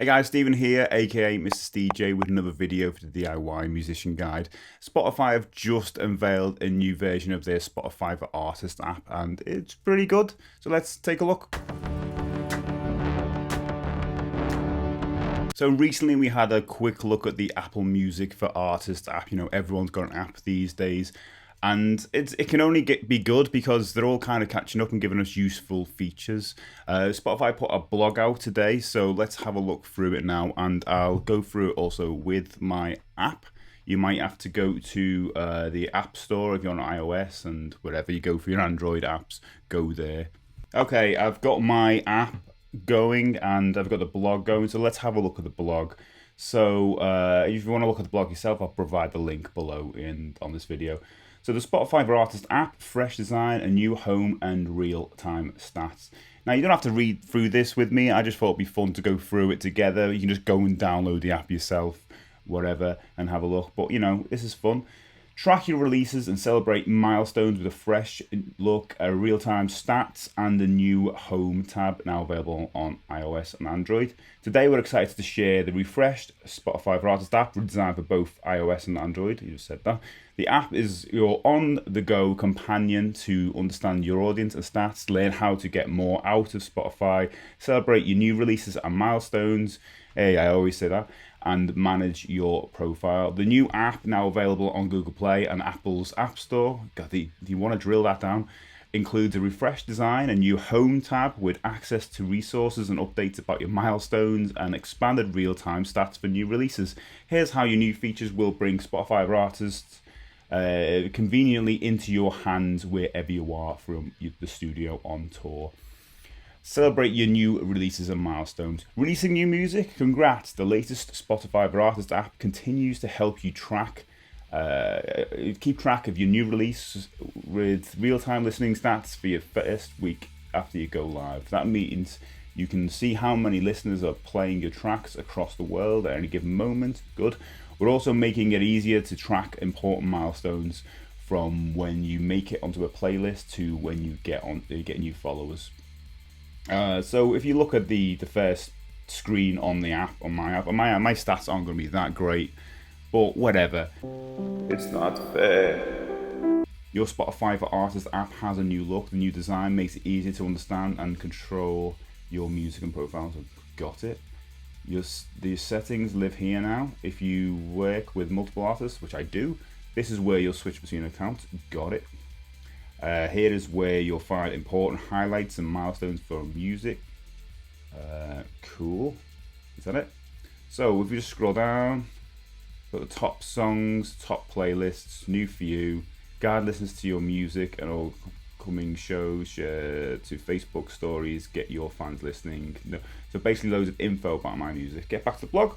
Hey guys, Stephen here, aka Mr. DJ, with another video for the DIY Musician Guide. Spotify have just unveiled a new version of their Spotify for Artists app, and it's pretty good. So let's take a look. So recently we had a quick look at the Apple Music for Artists app. You know, everyone's got an app these days. And it can only be good because they're all kind of catching up and giving us useful features. Spotify put a blog out today, so let's have a look through it now. And I'll go through it also with my app. You might have to go to the App Store if you're on iOS, and wherever you go for your Android apps, go there. Okay, I've got my app going and I've got the blog going, so let's have a look at the blog. So if you want to look at the blog yourself, I'll provide the link below on this video. So the Spotify for Artists app, fresh design, a new home and real-time stats. Now you don't have to read through this with me, I just thought it'd be fun to go through it together. You can just go and download the app yourself, whatever, and have a look. But you know, this is fun. Track your releases and celebrate milestones with a fresh look, real-time stats, and a new Home tab now available on iOS and Android. Today we're excited to share the refreshed Spotify for Artists app, designed for both iOS and Android. You just said that. The app is your on-the-go companion to understand your audience and stats, learn how to get more out of Spotify, celebrate your new releases and milestones. Hey, I always say that. And manage your profile. The new app, now available on Google Play and Apple's App Store, do you want to drill that down, includes a refreshed design, a new Home tab with access to resources and updates about your milestones, and expanded real-time stats for new releases. Here's how your new features will bring Spotify for Artists conveniently into your hands wherever you are from the studio on tour. Celebrate your new releases and milestones. Releasing new music? Congrats! The latest Spotify for Artists app continues to help you keep track of your new release with real-time listening stats for your first week after you go live. That means you can see how many listeners are playing your tracks across the world at any given moment. Good. We're also making it easier to track important milestones from when you make it onto a playlist to when you get new followers. So if you look at the first screen on the app, on my stats aren't going to be that great, but whatever. It's not fair. Your Spotify for Artists app has a new look. The new design makes it easier to understand and control your music and profiles. Got it. The settings live here now. If you work with multiple artists, which I do, this is where you'll switch between accounts. Got it. Here is where you'll find important highlights and milestones for music. Cool. Is that it? So if you just scroll down, got the top songs, top playlists, new for you, guide listeners to your music and all coming shows, share to Facebook stories, get your fans listening. So basically loads of info about my music. Get back to the blog.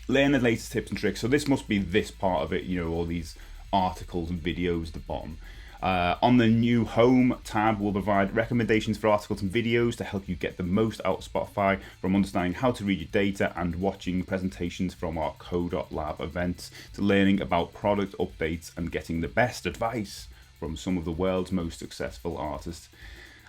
Learn the latest tips and tricks. So this must be this part of it, you know, all these articles and videos at the bottom. On the new Home tab, we'll provide recommendations for articles and videos to help you get the most out of Spotify, from understanding how to read your data and watching presentations from our Co.Lab events to learning about product updates and getting the best advice from some of the world's most successful artists.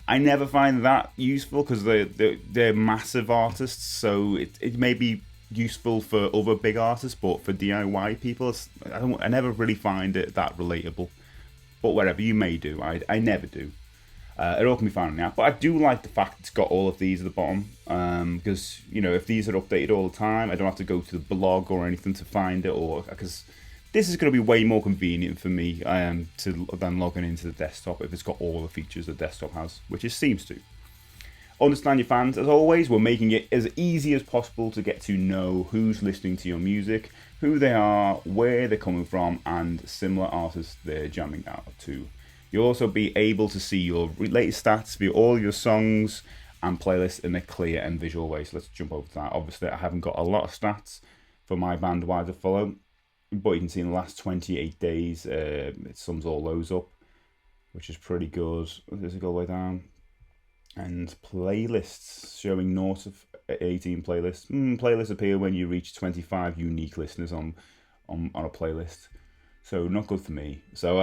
I never find that useful because they're massive artists, so it may be useful for other big artists, but for DIY people, I never really find it that relatable. But whatever, you may do. I never do. It all can be found in the app. But I do like the fact it's got all of these at the bottom. Because, you know, if these are updated all the time, I don't have to go to the blog or anything to find it. Because this is going to be way more convenient for me than logging into the desktop if it's got all the features the desktop has, which it seems to. Understand your fans. As always, we're making it as easy as possible to get to know who's listening to your music, who they are, where they're coming from, and similar artists they're jamming out to. You'll also be able to see your latest stats for all your songs and playlists in a clear and visual way. So let's jump over to that. Obviously, I haven't got a lot of stats for my band Why to Follow, but you can see in the last 28 days, it sums all those up, which is pretty good. Does it go all the way down? And playlists showing north of 18 playlists. Playlists appear when you reach 25 unique listeners on a playlist. So not good for me. So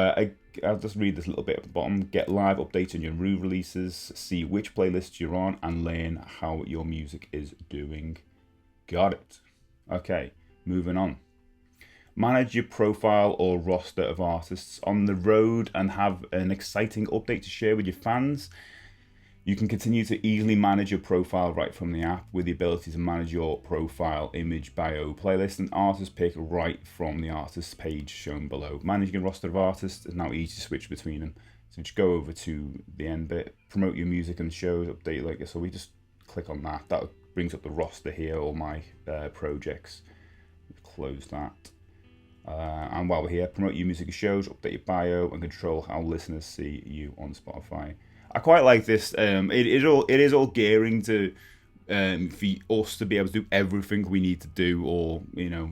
I'll just read this little bit at the bottom. Get live updates on your new releases, see which playlists you're on, and learn how your music is doing. Got it. Okay, moving on. Manage your profile or roster of artists on the road and have an exciting update to share with your fans. You can continue to easily manage your profile right from the app with the ability to manage your profile, image, bio, playlist, and artist pick right from the artist page shown below. Managing a roster of artists is now easy to switch between them. So just go over to the end bit, promote your music and shows, update like this. So we just click on that. That brings up the roster here, all my projects. Close that. And while we're here, promote your music and shows, update your bio, and control how listeners see you on Spotify. I quite like this. It is all gearing to for us to be able to do everything we need to do or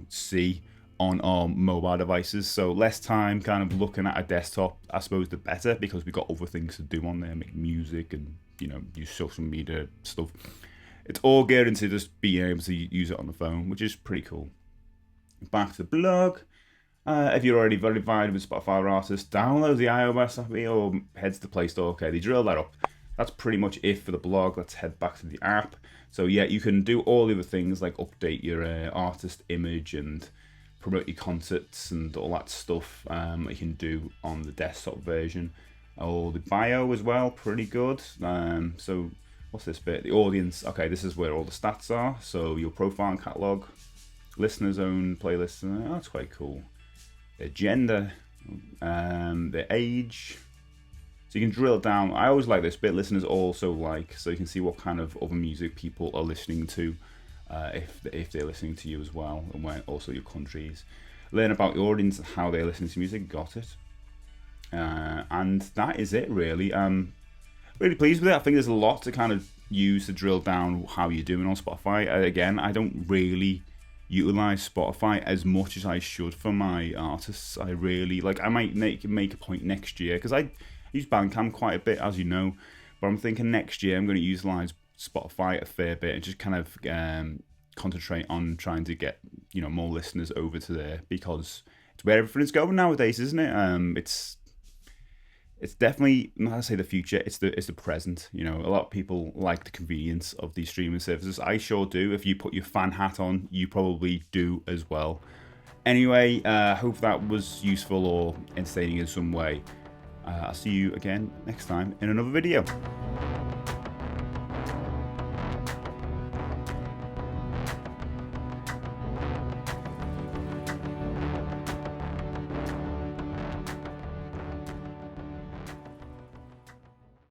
see on our mobile devices. So less time kind of looking at a desktop, I suppose, the better, because we've got other things to do on there, make music and use social media stuff. It's all geared into just being able to use it on the phone, which is pretty cool. Back to the blog. If you're already verified with Spotify or artists, download the iOS app or head to the Play Store. Okay, they drill that up. That's pretty much it for the blog. Let's head back to the app. So yeah, you can do all the other things like update your artist image and promote your concerts and all that stuff you can do on the desktop version. Or the bio as well, pretty good. So what's this bit? The audience. Okay, this is where all the stats are. So your profile and catalog, listeners' own playlists. That's quite cool. Their gender, their age. So you can drill down. I always like this bit. Listeners also like, so you can see what kind of other music people are listening to, if they're listening to you as well, and where also your countries. Learn about your audience and how they're listening to music. Got it. And that is it really. Really pleased with it. I think there's a lot to kind of use to drill down how you're doing on Spotify. Again, I don't really utilize Spotify as much as I should for my artists. I really I might make a point next year, because I use Bandcamp quite a bit, as you know, but I'm thinking next year I'm going to utilize Spotify a fair bit and just kind of concentrate on trying to get more listeners over to there, because it's where everything's going nowadays, isn't it? It's definitely not to say the future. It's the present. A lot of people like the convenience of these streaming services. I sure do. If you put your fan hat on, you probably do as well. Anyway, hope that was useful or entertaining in some way. I'll see you again next time in another video.